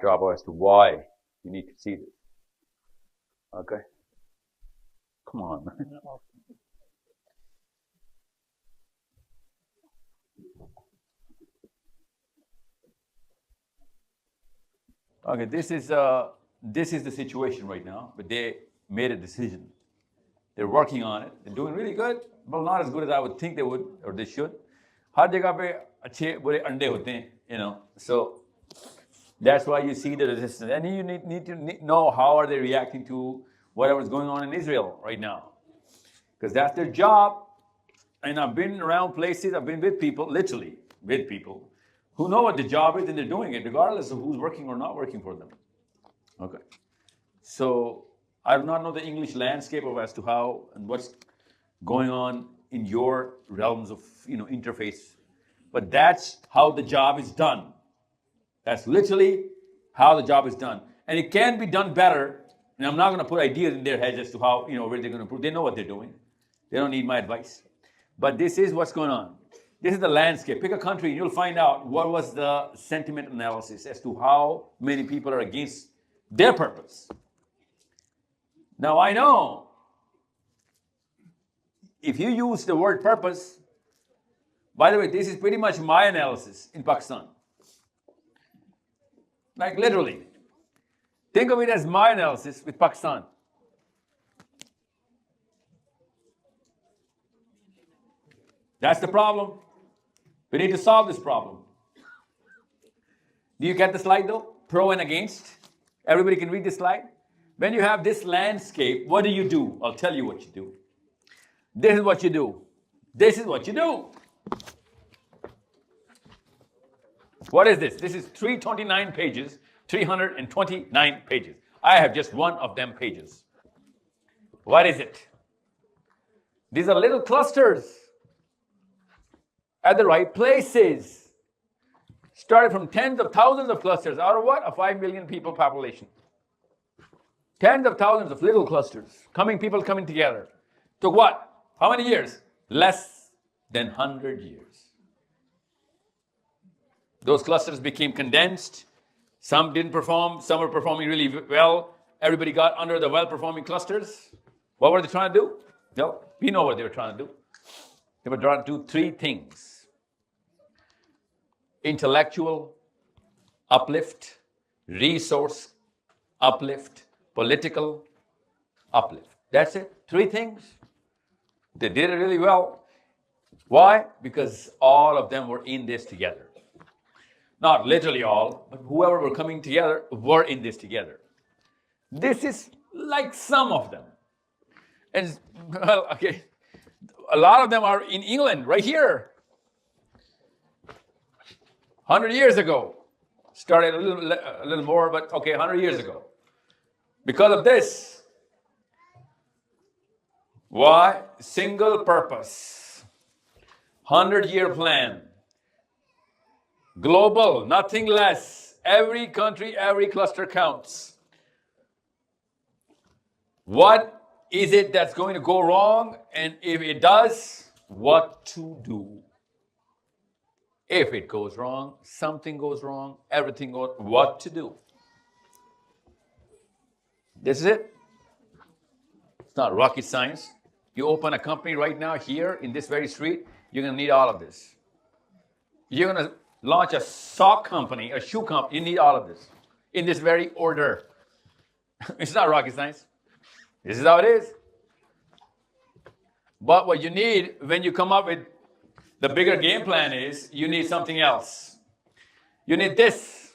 backdrop as to why you need to see this. Okay? Come on. Okay, this is the situation right now, but they made a decision. They're working on it. They're doing really good, but not as good as I would think they would or they should. हर जगह पे अच्छे बुरे अंडे होते हैं, you know. So that's why you see the resistance, and you need to know how are they reacting to whatever is going on in Israel right now, because that's their job. And I've been around places, I've been with people, literally with people, who know what the job is and they're doing it, regardless of who's working or not working for them. Okay. So I do not know the English landscape of as to how and what's going on in your realms of interface, but that's how the job is done. That's literally how the job is done, and it can be done better. And I'm not going to put ideas in their heads as to how where they're going to improve. They know what they're doing. They don't need my advice. But this is what's going on. This is the landscape. Pick a country and you'll find out what was the sentiment analysis as to how many people are against their purpose. Now I know if you use the word purpose, by the way, this is pretty much my analysis in Pakistan. Like literally. Think of it as my analysis with Pakistan. That's the problem. We need to solve this problem. Do you get the slide though? Pro and against. Everybody can read this slide. When you have this landscape, what do? I'll tell you what you do. This is what you do. This is what you do. What is this? This is 329 pages, 329 pages. I have just one of them pages. What is it? These are little clusters at the right places. Started from tens of thousands of clusters out of what? A 5 million people population. Tens of thousands of little clusters, people coming together. Took what? How many years? Less than 100 years. Those clusters became condensed. Some didn't perform, some were performing really well. Everybody got under the well-performing clusters. What were they trying to do? Well, we know what they were trying to do. They were trying to do three things: intellectual uplift, resource uplift, political uplift. That's it. Three things. They did it really well. Why? Because all of them were in this together. Not literally all, but whoever were coming together were in this together. This is like some of them. And, well, okay, a lot of them are in England, right here. 100 years ago. Started a little more, but okay, 100 years ago. Because of this. Why? Single purpose. 100-year plan. Global, nothing less. Every country, every cluster counts. What is it that's going to go wrong? And if it does, what to do? If it goes wrong, something goes wrong, everything goes, what to do? This is it. It's not rocket science. You open a company right now here in this very street, you're going to need all of this. You're going to launch a sock company, a shoe company, you need all of this in this very order. It's not rocket science. This is how it is. But what you need when you come up with the bigger game plan is you need something else. You need this.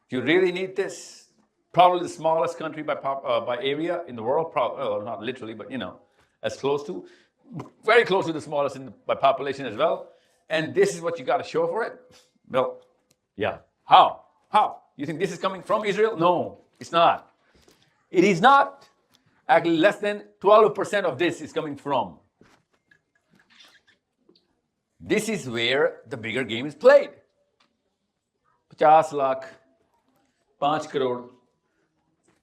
You really need this. Probably the smallest country by area in the world. Well, not literally, but as close to. Very close to the smallest by population as well. And this is what you got to show for it? Well, yeah. How? You think this is coming from Israel? No, it's not. It is not. Actually, less than 12% of this is coming from. This is where the bigger game is played. 50 lakh, 5 crore,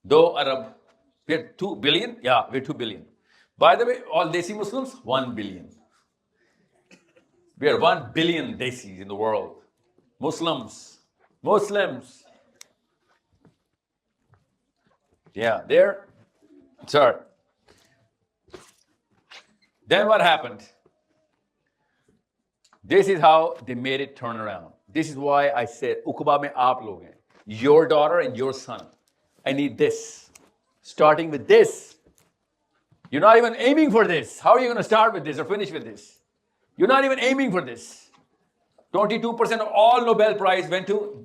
2 Arab. We're 2 billion? Yeah, we're 2 billion. By the way, all Desi Muslims, 1 billion. We are 1 billion desis in the world. Muslims. Yeah, there. Sorry. Then what happened? This is how they made it turn around. This is why I said, Uqba mein aap log hain. Your daughter and your son. I need this. Starting with this. You're not even aiming for this. How are you going to start with this or finish with this? You're not even aiming for this. 22% of all Nobel Prize went to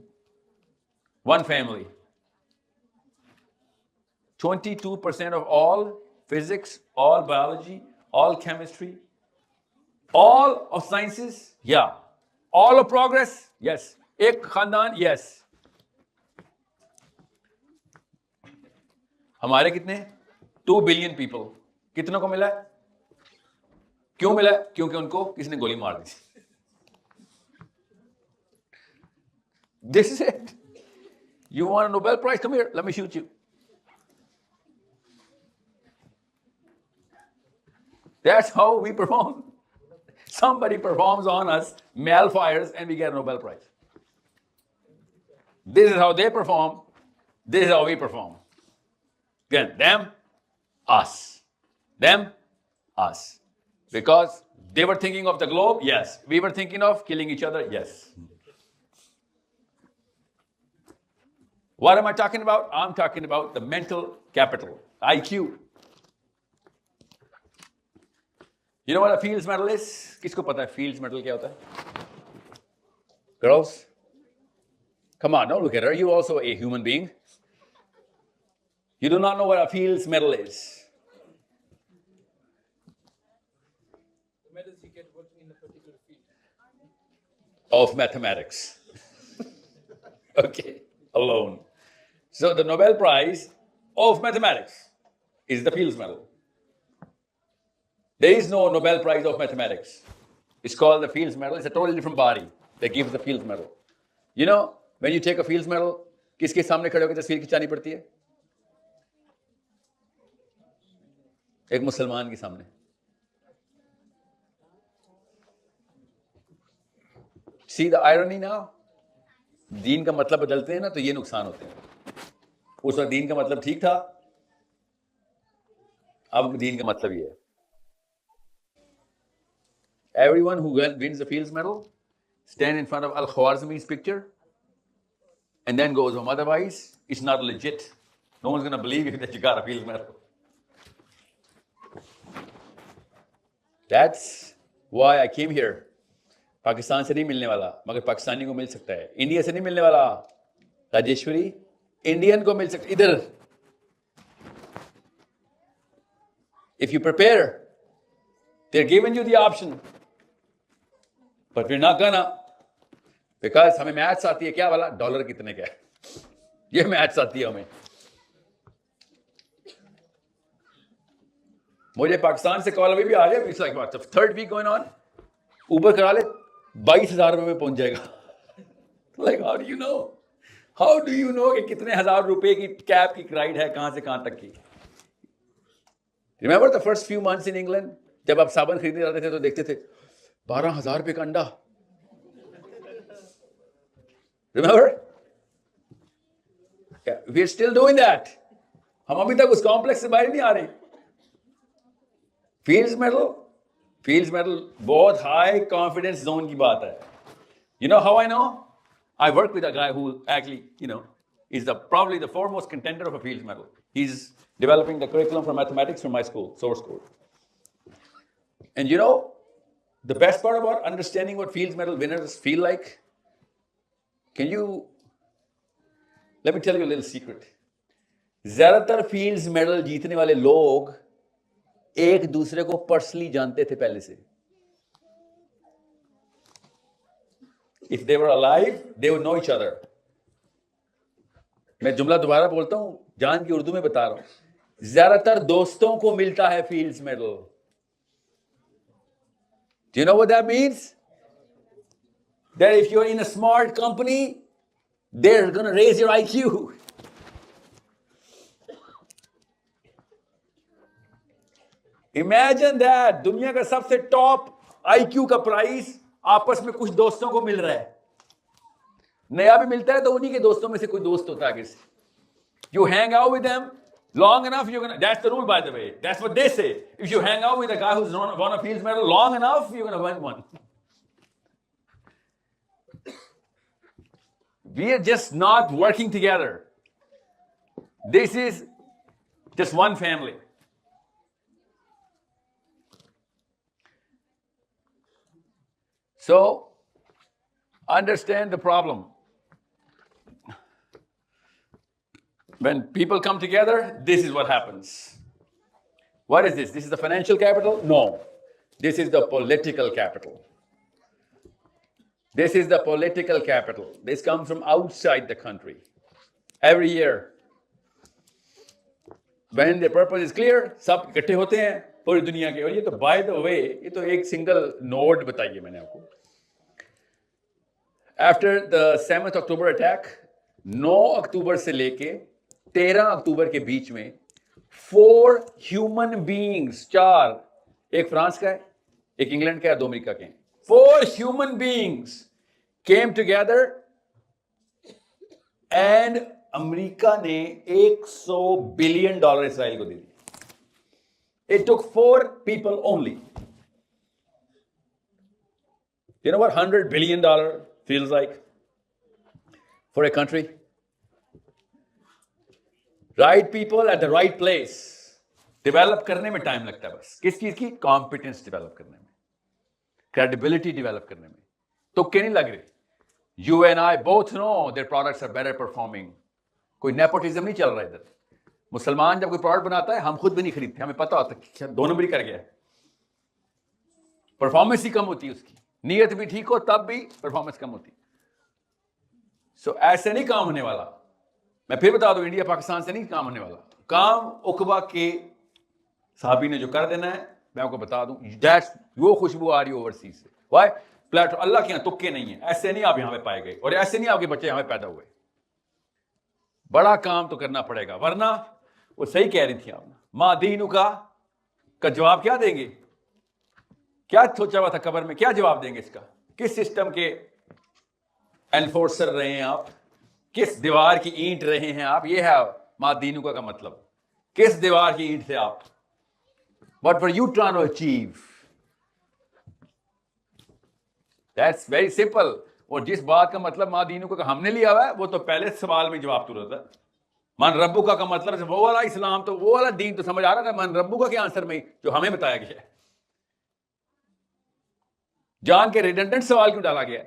one family. 22% of all physics, all biology, all chemistry, all of sciences, yeah. All of progress, yes. Ek khandan, yes. हमारे कितने 2 billion people. कितनों को मिला है? क्यों मिला है? क्योंकि उनको किसी ने गोली मार दी. This is it. You want a Nobel Prize? Come here, let me shoot you. That's how we perform. Somebody performs on us, malfires, and we get a Nobel Prize. This is how they perform. This is how we perform. Again, them, us. Them, us. Because they were thinking of the globe, yes. We were thinking of killing each other, yes. What am I talking about? I'm talking about the mental capital, IQ. You know what a Fields Medal is? किसको पता है Fields Medal क्या होता है? Girls? Come on, don't look at her. You're also a human being. You do not know what a Fields Medal is. The medals you get working in a particular field. Of mathematics. Okay, alone. So the Nobel Prize of mathematics is the Fields Medal. There is no Nobel Prize of mathematics. It's called the Fields Medal. It's a totally different body that gives the Fields Medal. You know, when you take a Fields Medal, किसके सामने खड़े होकर तस्वीर खिंचानी पड़ती है? एक मुसलमान के सामने. See the irony now? दीन का मतलब बदलते हैं ना तो ये नुकसान होते हैं. उस वक्त दीन का मतलब ठीक था, अब दीन का मतलब ये है. Everyone who wins the Fields Medal stand in front of Al-Khwarizmi's picture and then goes home. Otherwise, it's not legit. No one's going to believe you that you got a Fields Medal. That's why I came here. Pakistan से नहीं मिलने वाला, मगर पाकिस्तानी को मिल सकता है. India से नहीं मिलने वाला, राजेश्वरी इंडियन को मिल सकता है. इधर. If you prepare, they're giving you the option. But we're not gonna, because हमें मैथ्स आती है. क्या वाला डॉलर कितने का है, ये मैथ्स आती है हमें. मुझे पाकिस्तान से कॉल अभी भी आ रही है. It's like what, the third week going on. Uber करा ले, 22,000 रुपए में पहुंच जाएगा. Like how do you know? How do you know कि कितने हजार रुपए की कैब की राइड है, कहां से कहां तक की? Remember the first few months in England? जब आप साबुन खरीदने जाते थे तो देखते थे 12,000 रुपए का अंडा. Remember? Yeah, we're still doing that. हम अभी तक उस कॉम्प्लेक्स से बाहर नहीं आ रहे. Fields Medal बहुत high confidence zone की बात है. You know how I know? I work with a guy who actually, is probably the foremost contender of a Fields Medal. He's developing the curriculum for mathematics from my school, source code. And the best part about understanding what Fields Medal winners feel like, let me tell you a little secret. ज़्यादातर Fields Medal जीतने वाले लोग एक दूसरे को personally जानते थे पहले से. If they were alive, they would know each other. मैं जुमला दोबारा बोलता हूं, जान की उर्दू में बता रहा हूं. ज़्यादातर दोस्तों को मिलता है Fields Medal. Do you know what that means? That if you're in a smart company, they're going to raise your IQ. Imagine that. दुनिया का सबसे टॉप IQ का प्राइस आपस में कुछ दोस्तों को मिल रहा है, नया भी मिलता है तो उन्हीं के दोस्तों में से कोई दोस्त होता है आगे से. You hang out with them long enough, you're gonna. That's the rule, by the way. That's what they say. If you hang out with a guy who's won a Fields Medal long enough, you're gonna win one. We are just not working together. This is just one family. So, understand the problem. When people come together, this is what happens. What is this? This is the financial capital? No. This is the political capital. This is the political capital. This comes from outside the country. Every year. When the purpose is clear, सब इकट्ठे होते हैं पूरी दुनिया के. और ये तो by the way, ये तो एक single node बताइए मैंने आपको. After the 7th October attack, 9 अक्टूबर से लेके 13 अक्टूबर के बीच में 4 ह्यूमन बीइंग्स, 4, एक फ्रांस का है, एक इंग्लैंड का है, 2 अमेरिका के हैं. 4 human beings came together and America ने $100 बिलियन इसराइल को दे दिया. It took 4 people only. You know what $100 billion feels like for a country? Right people at the right place. Develop करने में टाइम लगता है बस. किस चीज की? कॉम्पिटेंस डेवलप करने में, क्रेडिबिलिटी डेवलप करने में. तो क्या नहीं लग रही? You and I both know their products are better performing. कोई नेपोटिज्म नहीं चल रहा इधर. मुसलमान जब कोई प्रोडक्ट बनाता है हम खुद भी नहीं खरीदते, हमें पता होता है 2 नंबर ही कर गया. परफॉर्मेंस ही कम होती है उसकी, नीयत भी ठीक हो तब भी परफॉर्मेंस कम होती. सो ऐसे नहीं काम होने वाला. मैं फिर बता दूं, इंडिया पाकिस्तान से नहीं काम होने वाला. काम उकबा के साहबी ने जो कर देना है, मैं आपको बता दूं, दैट्स वो खुशबू आ रही है ओवरसीज से. व्हाई? प्लेटफॉर्म अल्लाह के यहाँ तुक्के नहीं है. ऐसे नहीं आप यहाँ पे पाए गए और ऐसे नहीं आपके बच्चे यहाँ पे पैदा हुए. बड़ा काम तो करना पड़ेगा, वरना वो सही कह रही थी आपने, माँ दीनु का जवाब क्या देंगे? क्या सोचा हुआ था कब्र में, क्या जवाब देंगे इसका? किस सिस्टम के एनफोर्सर रहे हैं आप? किस दीवार की ईंट रहे हैं आप? ये है माँ दीनु का मतलब. किस दीवार की ईंट थे आप? What were you trying to achieve? That's very simple. और जिस बात का मतलब माँ दीनु का हमने लिया हुआ है, वो तो पहले सवाल में जवाब तुरंत है. मन रब्बुका का मतलब वो वाला इस्लाम, तो वो वाला दीन तो समझ आ रहा था. मन रब्बुका के आंसर में जो हमें बताया गया है, जान के रिडंडेंट सवाल क्यों डाला गया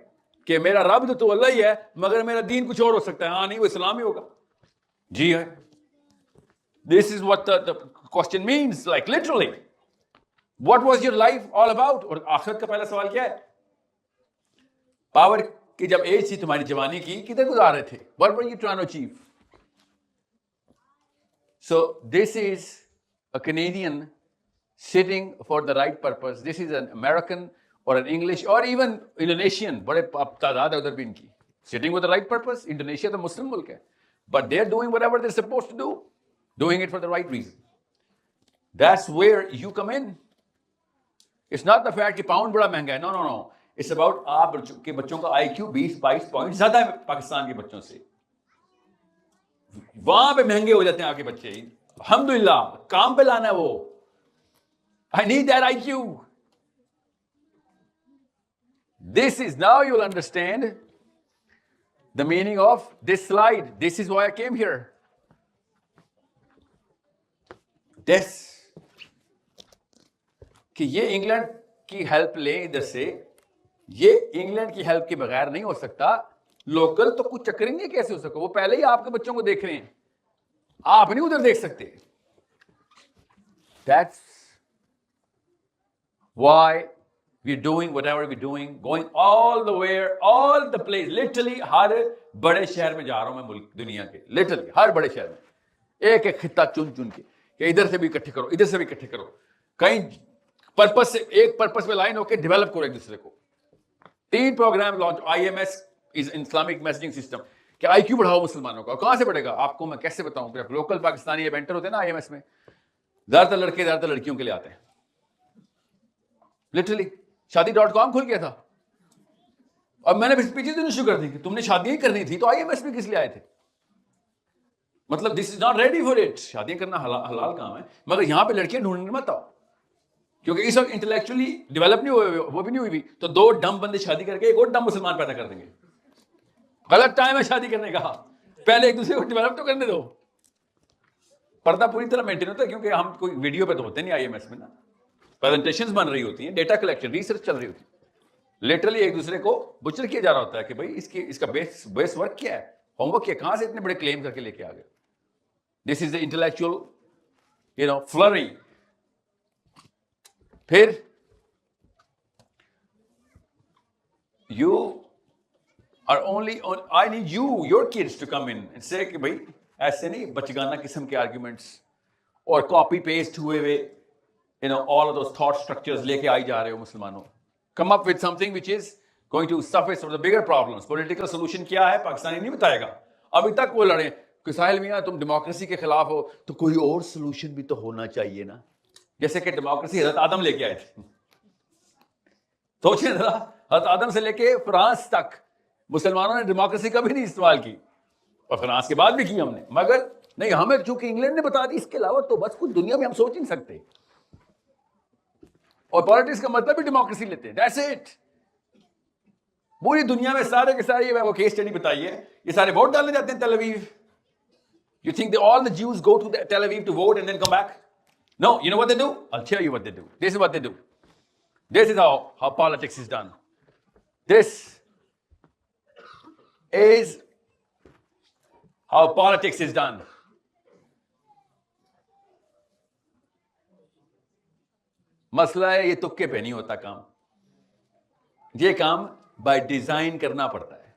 कि मेरा रब तो अल्लाह ही है मगर मेरा दीन कुछ और हो सकता है? हाँ नहीं, वो इस्लाम ही होगा. जी है. This is what the question means, like literally. What was your life all about? और आखिरत का पहला सवाल क्या है? पावर की जब एज थी तुम्हारी जवानी की, किधर गुजार रहे थे? What were you trying to achieve? So this is a Canadian sitting for the right purpose. This is an American or an English or even Indonesian, बड़े तादाद है उधर भी इनकी, sitting with the right purpose. Indonesia तो मुस्लिम मुल्क है, but they're doing whatever they're supposed to do, doing it for the right reason. That's where you come in. It's not the fact कि पाउंड बड़ा महंगा है. No, no, no. It's about आप के बच्चों का IQ 20-22 पॉइंट ज्यादा है पाकिस्तान के बच्चों से. वहां पे महंगे हो जाते हैं आपके बच्चे. अल्हम्दुलिल्लाह, काम पे लाना है वो. I need that IQ. This is, now you'll understand the meaning of this slide. This is why I came here. This, कि ये इंग्लैंड की हेल्प ले इधर से, ये इंग्लैंड की हेल्प के बगैर नहीं हो सकता. लोकल तो कुछ चक्कर ही नहीं, कैसे हो सका? वो पहले ही आपके बच्चों को देख रहे हैं, आप नहीं उधर देख सकते. That's why we're doing whatever we're doing, going all the way, all the place. Literally हर बड़े शहर में जा रहा हूं मैं, मुल्क दुनिया के, लिटरली हर बड़े शहर में एक एक खित्ता चुन चुन के, कि इधर से भी इकट्ठे करो, इधर से भी इकट्ठे करो. कहीं पर्पस से, एक पर्पस पे लाइन होकर डेवलप करो एक दूसरे को. 3 programme launch. IMS is Islamic messaging system, कि IQ बढ़ाओ मुसलमानों का. और कहां से बढ़ेगा आपको मैं कैसे बताऊं? लोकल पाकिस्तानी इवेंटर होते हैं ना IMS में, ज्यादातर लड़के ज्यादातर लड़कियों के लिए आते हैं. लिटरली शादी.com खुल गया था, अब मैंने पीछे दिन शुरू कर दी कि तुमने शादियां ही करनी थी तो IMS में किस लिए आए थे? मतलब this is not ready for it. शादियां करना हलाल काम है, मगर यहां पे लड़कियां ढूंढने मत आओ, क्योंकि इस वक्त इंटेलेक्चुअली डेवलप नहीं हुए, वो भी नहीं हुई भी, तो दो डम बंदे शादी करके एक और डम मुसलमान पैदा कर देंगे। गलत टाइम है शादी करने का, पहले एक दूसरे को डेवलप तो करने दो। पर्दा पूरी तरह मेंटेन होता है, क्योंकि हम कोई वीडियो पे तो होते नहीं IMS में ना, प्रेजेंटेशंस बन रही होती हैं, डेटा कलेक्शन रिसर्च चल रही होती है, लिटरली एक दूसरे को बुचर किया जा रहा होता है कि भाई इसका बेस वर्क क्या है, होमवर्क क्या, कहां से इतने बड़े क्लेम करके लेके आ गए। This is the intellectual flirting. फिर you are only on, I need your kids to come in and say कि भाई ऐसे नहीं बचगाना किस्म के आर्ग्यूमेंट्स और कॉपी पेस्ट हुए हुए all of those thought structures लेके आई जा रहे हो मुसलमानों। come up with something which is going to surface of the bigger problems। political solution क्या है पाकिस्तानी नहीं बताएगा। अभी तक वो लड़े कि साहिल मियां तुम डेमोक्रेसी के खिलाफ हो तो कोई और सोल्यूशन भी तो होना चाहिए ना, जैसे कि डेमोक्रेसी हजरत आदम लेके आए थे। सोचिए जरा, हजरत आदम से लेके फ्रांस तक मुसलमानों ने डेमोक्रेसी कभी नहीं इस्तेमाल की, और फ्रांस के बाद भी की हमने, मगर नहीं, हमें चूंकि इंग्लैंड ने बता दी, इसके अलावा तो बस कुछ दुनिया में हम सोच नहीं सकते। और पॉलिटिक्स का मतलब भी डेमोक्रेसी लेते हैं, दैट्स इट। पूरी दुनिया में सारे के सारे, वो केस स्टडी बताई है, ये सारे वोट डालने जाते हैं Tel Aviv. You think that all the Jews go to Tel Aviv to vote and then come back? No, you know what they do? I'll tell you what they do. This is what they do. This is how politics is done. This is how politics is done. मसला है ये तुक्के पे नहीं होता काम, ये काम बाय डिजाइन करना पड़ता है।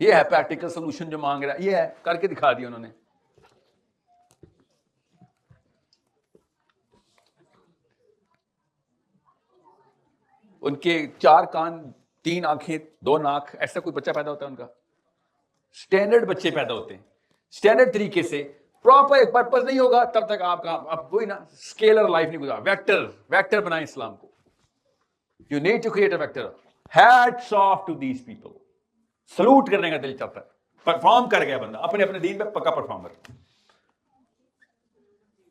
ये है प्रैक्टिकल सोल्यूशन जो मांग रहा है, ये है, करके दिखा दिया उन्होंने। उनके 4 कान 3 आंखें 2 नाक, ऐसा कोई बच्चा पैदा होता है उनका? स्टैंडर्ड बच्चे पैदा होते हैं स्टैंडर्ड तरीके से, प्रॉपर एक पर्पस नहीं होगा तब तक आपका आप वही ना स्केलर लाइफ नहीं गुजार। वेक्टर बनाए इस्लाम को। You need to create a vector. Hats off to these people. Salute करने का दिल चाहता है। परफॉर्म कर गया बंदा अपने अपने दीन पे, पक्का परफॉर्मर।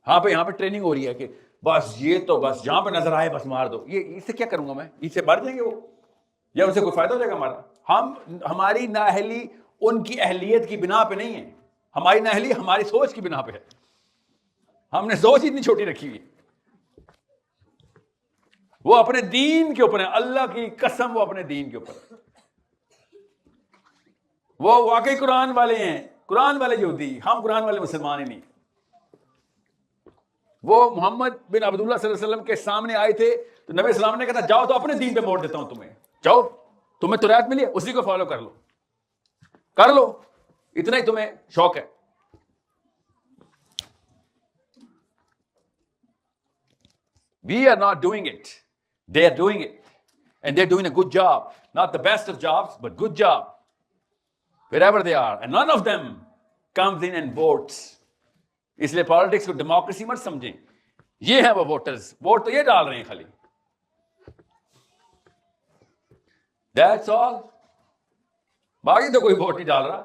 हाँ भाई, यहाँ पे ट्रेनिंग हो रही है कि बस ये तो बस जहां पे नजर आए बस मार दो। ये इससे क्या करूंगा मैं? इससे मर जाएंगे वो, या उनसे कोई फायदा हो जाएगा हमारा? हमारी नाअहली उनकी अहलियत की बिना पे नहीं है, हमारी नाअहली हमारी सोच की बिना पे है। हमने सोच इतनी छोटी रखी हुई। वो अपने दीन के ऊपर है, अल्लाह की कसम, वो अपने दीन के ऊपर। वो वाकई कुरान वाले हैं, कुरान वाले यहूदी, हम कुरान वाले मुसलमान ही नहीं। वो मोहम्मद बिन अब्दुल्लाह सल्लल्लाहु अलैहि वसल्लम के सामने आए थे तो नबी सलाम ने कहा जाओ तो अपने दीन पे मोड़ देता हूं तुम्हें, जाओ, तुम्हें तो रायत मिली है उसी को फॉलो कर लो, इतना ही तुम्हें शौक है। We are not doing it. They are doing it. And they're doing a good job. Not the best of jobs, but good job. Wherever they are. And none of them comes in and votes. इसलिए politics को democracy मत समझें। ये है वो voters, vote तो ये डाल रहे हैं खाली। That's all. बाकी तो कोई वोट नहीं डाल रहा,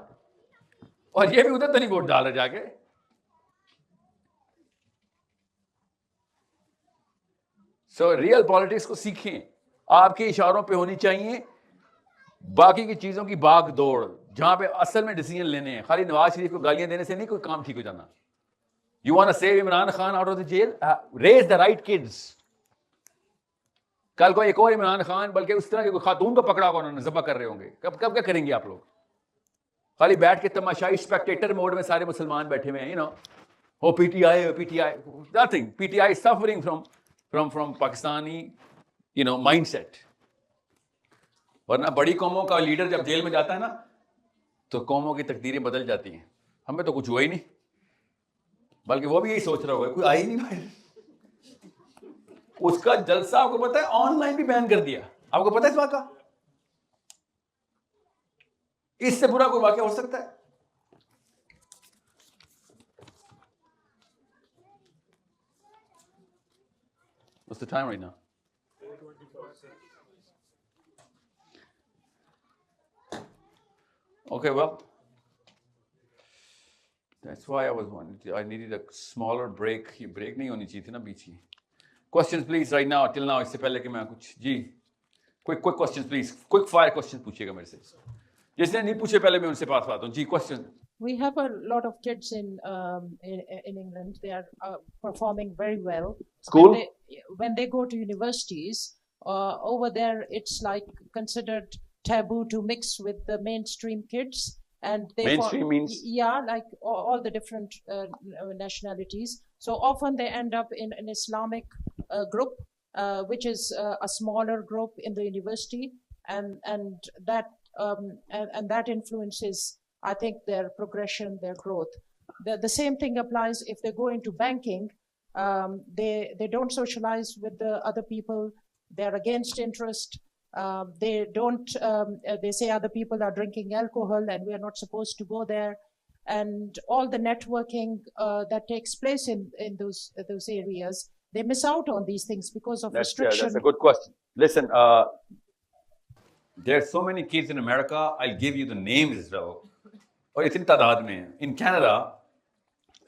और ये भी उधर तो नहीं वोट डाल रहे जाके। सो रियल पॉलिटिक्स को सीखें, आपके इशारों पे होनी चाहिए, बाकी की चीजों की भाग दौड़, जहां पे असल में डिसीजन लेने हैं। खाली नवाज शरीफ को गालियां देने से नहीं कोई काम ठीक हो जाना। You want to save Imran Khan out of the jail? Raise the right kids. कल को एक और इमरान खान, बल्कि उस तरह के कोई खातून को पकड़ा होगा उन्होंने, ज़ब्ह कर रहे होंगे। कब क्या करेंगे आप लोग? खाली बैठ के तमाशाई स्पेक्टेटर मोड में सारे मुसलमान बैठे हुए हैं, हो PTI, nothing. PTI is suffering from Pakistani, mindset. वरना बड़ी कौमों का लीडर जब जेल में जाता है ना, तो कौमों की तकदीरें बदल जाती हैं। हमें तो कुछ हुआ ही नहीं, बल्कि वो भी यही सोच रहा होगा कोई आई नहीं भाई। उसका जलसा आपको पता है ऑनलाइन भी बैन कर दिया, आपको पता है इस बात का? इससे बुरा कोई वाकया हो सकता है? What's the time right now? Okay, well, that's why I was wanting. I needed a smaller break. ये break नहीं होनी चाहिए थी ना बीच की. Questions please right now. Till now, इससे पहले कि मैं कुछ जी. Quick questions please. Quick fire questions पूछिएगा मेरे से. जिसने नहीं पूछे पहले मैं उनसे बात हूँ. जी question. We have a lot of kids in England. They are performing very well. School? When they go to universities, over there it's like considered taboo to mix with the mainstream kids. And they Mainstream means? Yeah, like all the different nationalities. So often they end up in an Islamic group, which is a smaller group in the university, and that influences, I think, their progression, their growth. The same thing applies if they go into banking. They don't socialize with the other people. They're against interest. They don't. They say other people are drinking alcohol, and we are not supposed to go there. And all the networking that takes place in those areas, they miss out on these things because of restriction. That's a good question. Listen, there are so many kids in America. I'll give you the names as well. और इतनी तादाद में हैं. In Canada,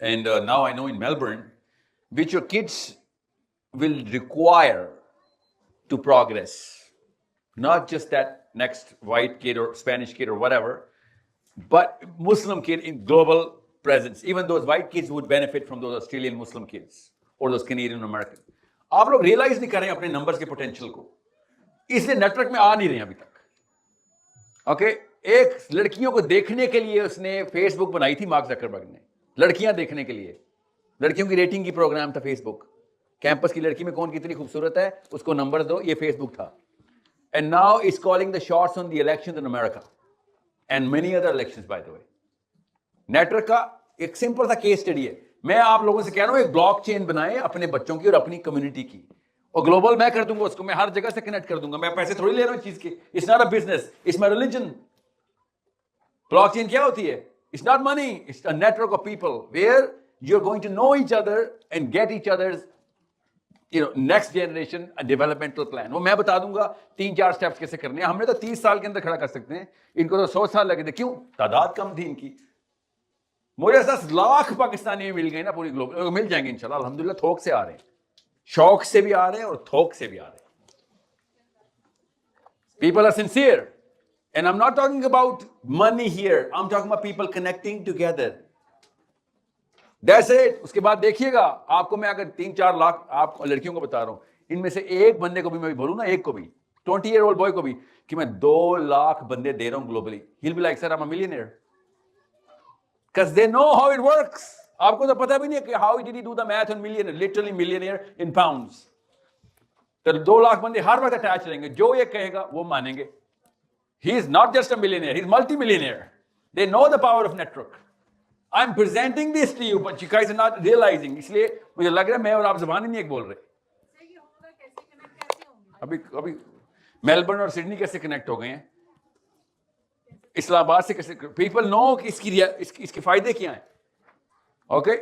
and now I know in Melbourne, which your kids will require to progress. Not just that next white kid or Spanish kid or whatever, but Muslim kid in global presence. Even those white kids would benefit from those Australian Muslim kids or those Canadian American. आप लोग realize नहीं कर रहे हैं अपने numbers के potential को. इसलिए नेटवर्क में आ नहीं रहे हैं अभी तक. Okay? एक लड़कियों को देखने के लिए उसने फेसबुक बनाई थी मार्क जकरबर्ग ने. लड़कियां देखने के लिए. लड़कियों की रेटिंग की प्रोग्राम था फेसबुक. कैंपस की लड़की में कौन कितनी खूबसूरत है उसको नंबर दो. ये फेसबुक था. And now it's calling the shots on the elections in America and many other elections, by the way. Network का एक सिंपल सा केस स्टडी है. मैं आप लोगों से कह रहा हूं एक ब्लॉकचेन बनाएं अपने बच्चों की और अपनी कम्युनिटी की, और ग्लोबल मैं कर दूंगा उसको. मैं हर जगह से कनेक्ट कर दूंगा. मैं पैसे थोड़ी ले रहा हूं इस चीज के. It's not a business, it's my religion. Blockchain क्या होती है? It's not money, it's a network of people where you are going to know each other and get each other's next generation developmental plan. वो मैं बता दूंगा 3-4 steps कैसे करने हैं. हमने तो 30 साल के अंदर खड़ा कर सकते हैं. इनको तो 100 साल लगे थे. क्यों? तादाद कम थी इनकी. मुझे 10 लाख पाकिस्तानी मिल गए ना पूरी ग्लोबल. मिल जाएंगे इंशाल्लाह. अल्हम्दुलिल्लाह थोक से आ रहे हैं, शौक से भी आ रहे हैं और थोक से भी आ रहे हैं. People are sincere. And I'm not talking about money here. I'm talking about people connecting together. That's it. उसके बाद देखिएगा आपको मैं अगर 3-4 लाख आप लड़कियों को बता रहा हूं, इनमें से एक बंदे को भी मैं बोलूं ना, एक को भी 20-year-old boy को भी कि मैं 2 लाख बंदे दे रहा हूं globally, he'll be like, sir, I'm a millionaire. Because they know how it works. आपको तो पता भी नहीं है कि how did he do the math on millionaire, literally millionaire in pounds. तो 2 लाख बंदे हर वक्त अटैच रहेंगे. जो ये कहेगा वो मानेंगे. He is not just a millionaire, he's multi-millionaire. They know the power of network. I'm presenting this to you, but you guys are not realizing. इसलिए मुझे लग रहा है मैं और आप ज़बान ही नहीं एक बोल रहे. अभी मेलबर्न और सिडनी कैसे कनेक्ट हो गए हैं, इस्लामाबाद से कैसे. पीपल नो कि इसके फायदे क्या हैं. ओके